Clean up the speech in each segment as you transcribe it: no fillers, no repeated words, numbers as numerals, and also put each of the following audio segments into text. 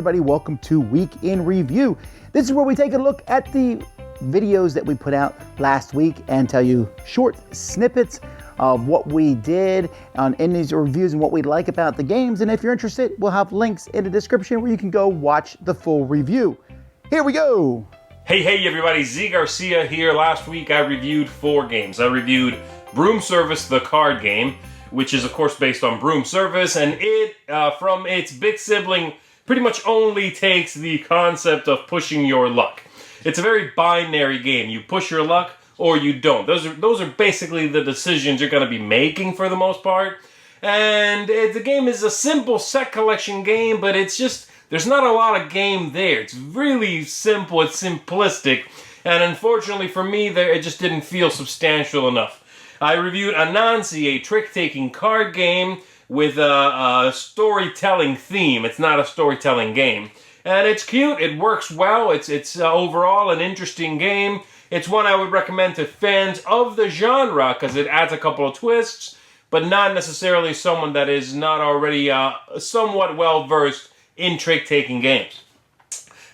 everybody, welcome to Week in Review. This is where we take a look at the videos that we put out last week and tell you short snippets of what we did in these reviews and what we like about the games. And if you're interested, we'll have links in the description where you can go watch the full review. Here we go. Hey everybody, Z Garcia here. Last week I reviewed 4 games. I reviewed Broom Service, the card game, which is of course based on Broom Service, and it, from its big sibling, pretty much only takes the concept of pushing your luck. It's a very binary game. You push your luck or you don't. Those are basically the decisions you're going to be making for the most part. And the game is a simple set collection game, but it's just, there's not a lot of game there. It's really simple, it's simplistic, and unfortunately for me, it just didn't feel substantial enough. I reviewed Anansi, a trick-taking card game with a storytelling theme. It's not a storytelling game. And it's cute, it works well, it's overall an interesting game. It's one I would recommend to fans of the genre because it adds a couple of twists, but not necessarily someone that is not already somewhat well-versed in trick-taking games.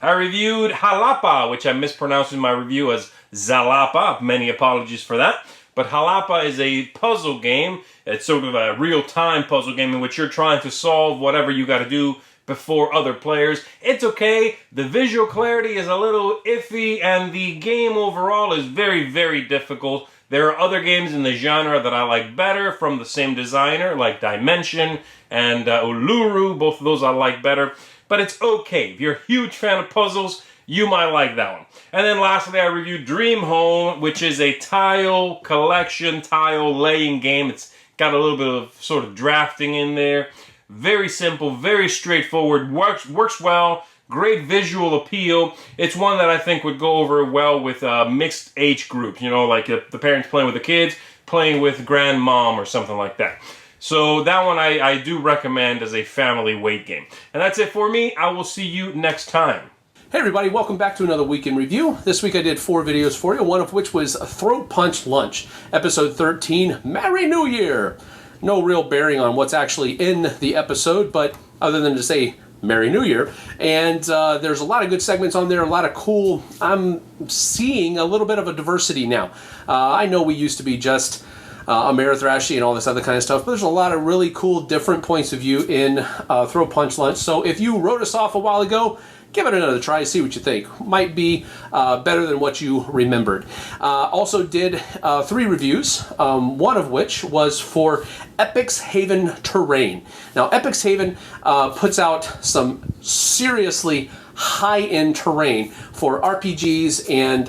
I reviewed Jalapa, which I mispronounced in my review as Zalapa. Many apologies for that. But Jalapa is a puzzle game. It's sort of a real-time puzzle game in which you're trying to solve whatever you got to do before other players. It's okay. The visual clarity is a little iffy, and the game overall is very, very difficult. There are other games in the genre that I like better from the same designer, like Dimension and Uluru. Both of those I like better. But it's okay. If you're a huge fan of puzzles, you might like that one. And then lastly, I reviewed Dream Home, which is a tile collection, tile laying game. It's got a little bit of sort of drafting in there. Very simple, very straightforward, works well, great visual appeal. It's one that I think would go over well with mixed age groups, you know, like the parents playing with the kids, playing with grandmom or something like that. So that one I do recommend as a family weight game. And that's it for me. I will see you next time. Hey everybody, welcome back to another Week in Review. This week I did 4 videos for you, one of which was Throat Punch Lunch, Episode 13, Merry New Year! No real bearing on what's actually in the episode, but other than to say Merry New Year. And there's a lot of good segments on there, a lot of cool. I'm seeing a little bit of a diversity now. I know we used to be just Amerithrashy and all this other kind of stuff, but there's a lot of really cool different points of view in Throat Punch Lunch. So if you wrote us off a while ago, give it another try, see what you think. Might be better than what you remembered. Also did 3 reviews, one of which was for Epic's Haven Terrain. Now, Epic's Haven puts out some seriously high-end terrain for RPGs and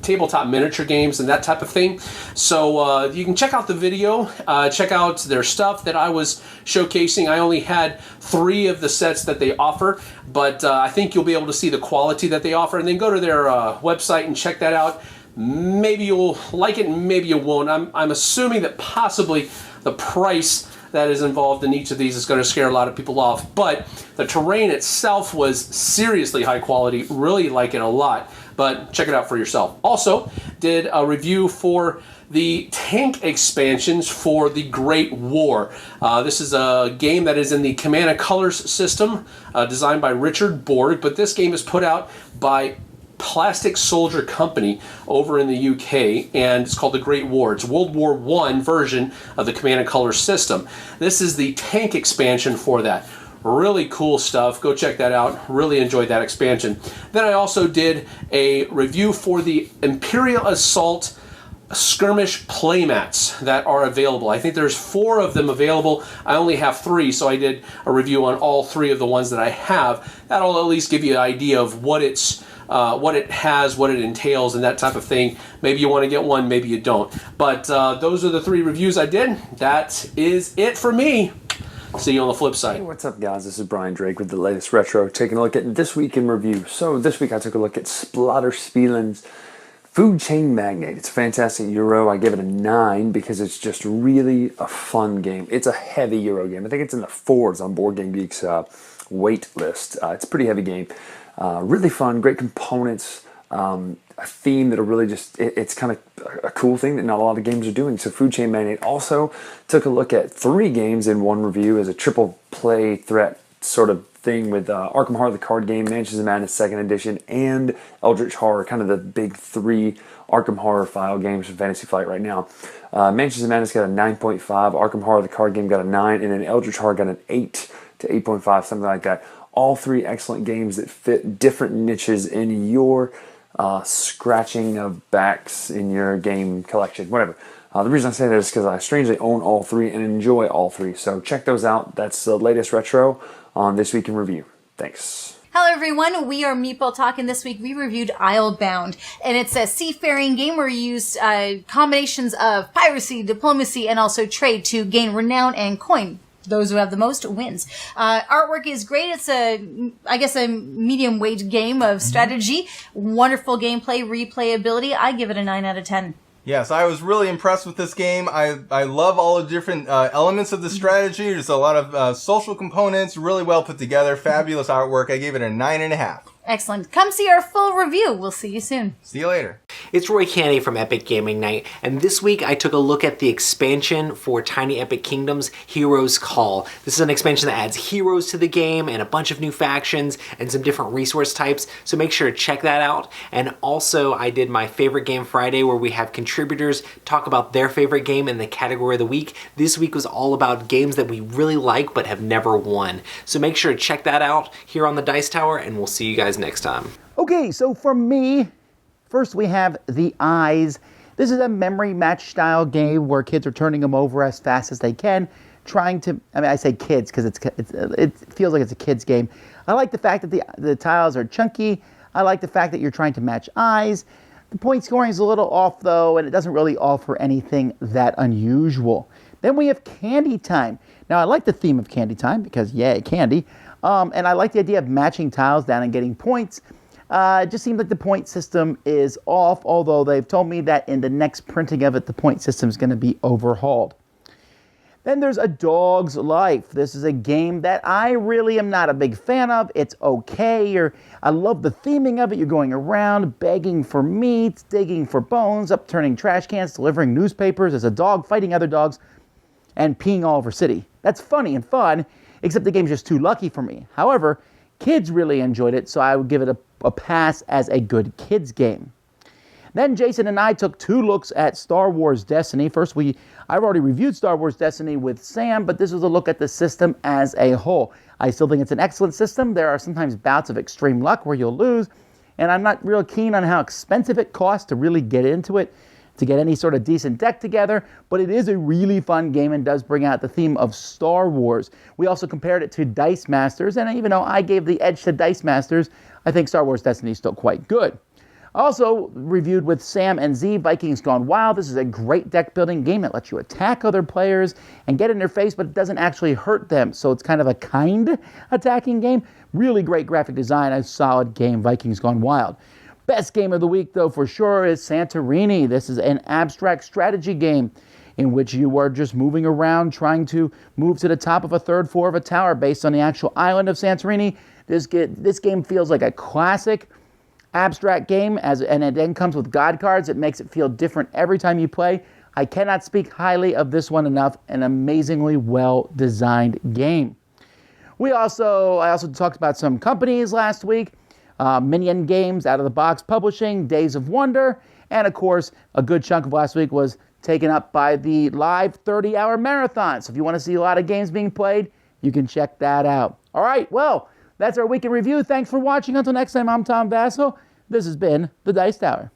tabletop miniature games and that type of thing. So you can check out the video, check out their stuff that I was showcasing. I only had 3 of the sets that they offer, but I think you'll be able to see the quality that they offer, and then go to their website and check that out. Maybe you'll like it, maybe you won't. I'm assuming that possibly the price that is involved in each of these is going to scare a lot of people off, but the terrain itself was seriously high quality. Really like it a lot, but check it out for yourself. Also did a review for the tank expansions for the Great War. This is a game that is in the Command & Colors system, designed by Richard Borg, but this game is put out by Plastic Soldier Company over in the UK, and it's called The Great War. It's World War I version of the Command & Colors system. This is the tank expansion for that. Really cool stuff. Go check that out. Really enjoyed that expansion. Then I also did a review for the Imperial Assault skirmish playmats that are available. I think there's 4 of them available. I only have 3, so I did a review on all 3 of the ones that I have. That'll at least give you an idea of what it has, what it entails, and that type of thing. Maybe you want to get one, maybe you don't. But those are the 3 reviews I did. That is it for me. See you on the flip side. Hey, what's up, guys? This is Brian Drake with the latest retro, taking a look at This Week in Review. So this week I took a look at Splatterspielen's Food Chain Magnate. It's a fantastic Euro. I give it a 9 because it's just really a fun game. It's a heavy Euro game. I think it's in the 4s on Board Game Geek's weight list. It's a pretty heavy game. Really fun, great components, a theme that'll really just, it's kind of a cool thing that not a lot of games are doing. So Food Chain Magnate also took a look at 3 games in one review as a triple play threat sort of thing with Arkham Horror, the card game, Mansions of Madness 2nd Edition, and Eldritch Horror, kind of the big 3 Arkham Horror file games from Fantasy Flight right now. Mansions of Madness got a 9.5, Arkham Horror, the card game, got a 9, and then Eldritch Horror got an 8 to 8.5, something like that. All 3 excellent games that fit different niches in your scratching of backs in your game collection, whatever. The reason I say that is because I strangely own all 3 and enjoy all 3. So check those out. That's the latest retro on This Week in Review. Thanks. Hello everyone, we are Meeple Talk, and this week we reviewed Islebound, and it's a seafaring game where you use combinations of piracy, diplomacy, and also trade to gain renown and coin. Those who have the most wins. Artwork is great. It's a medium weight game of strategy. Wonderful gameplay, replayability. I give it a 9 out of 10. Yes, I was really impressed with this game. I love all the different elements of the strategy. There's a lot of social components, really well put together, fabulous artwork. I gave it a 9.5. Excellent. Come see our full review. We'll see you soon. See you later. It's Roy Canny from Epic Gaming Night, and this week I took a look at the expansion for Tiny Epic Kingdoms, Heroes Call. This is an expansion that adds heroes to the game and a bunch of new factions and some different resource types, so make sure to check that out. And also I did my Favorite Game Friday, where we have contributors talk about their favorite game in the category of the week. This week was all about games that we really like but have never won. So make sure to check that out here on the Dice Tower, and we'll see you guys next time. Okay, so for me, first we have The Eyes. This is a memory match style game where kids are turning them over as fast as they can, trying to, I say kids because it feels like it's a kid's game. I like the fact that the tiles are chunky. I like the fact that you're trying to match eyes. The point scoring is a little off though, and it doesn't really offer anything that unusual. Then we have Candy Time. Now I like the theme of Candy Time because yay, candy. And I like the idea of matching tiles down and getting points. It just seems like the point system is off, although they've told me that in the next printing of it, the point system is going to be overhauled. Then there's A Dog's Life. This is a game that I really am not a big fan of. It's okay. I love the theming of it. You're going around begging for meat, digging for bones, upturning trash cans, delivering newspapers as a dog fighting other dogs, and peeing all over city. That's funny and fun, except the game's just too lucky for me. However, kids really enjoyed it, so I would give it a pass as a good kids game. Then Jason and I took 2 looks at Star Wars Destiny. First, I've already reviewed Star Wars Destiny with Sam, but this was a look at the system as a whole. I still think it's an excellent system. There are sometimes bouts of extreme luck where you'll lose, and I'm not real keen on how expensive it costs to really get into it, to get any sort of decent deck together, but it is a really fun game and does bring out the theme of Star Wars. We also compared it to Dice Masters, and even though I gave the edge to Dice Masters, I think Star Wars Destiny is still quite good. Also reviewed with Sam and Z, Vikings Gone Wild. This is a great deck building game that lets you attack other players and get in their face, but it doesn't actually hurt them. So it's kind of a kind attacking game. Really great graphic design, a solid game, Vikings Gone Wild. Best game of the week, though, for sure, is Santorini. This is an abstract strategy game in which you are just moving around trying to move to the top of a 3rd floor of a tower based on the actual island of Santorini. This game feels like a classic abstract game, and it then comes with God cards. It makes it feel different every time you play. I cannot speak highly of this one enough. An amazingly well-designed game. I also talked about some companies last week. Minion Games, Out of the Box Publishing, Days of Wonder, and of course, a good chunk of last week was taken up by the live 30-hour marathon. So if you want to see a lot of games being played, you can check that out. All right, well, that's our week in review. Thanks for watching. Until next time, I'm Tom Vassell. This has been the Dice Tower.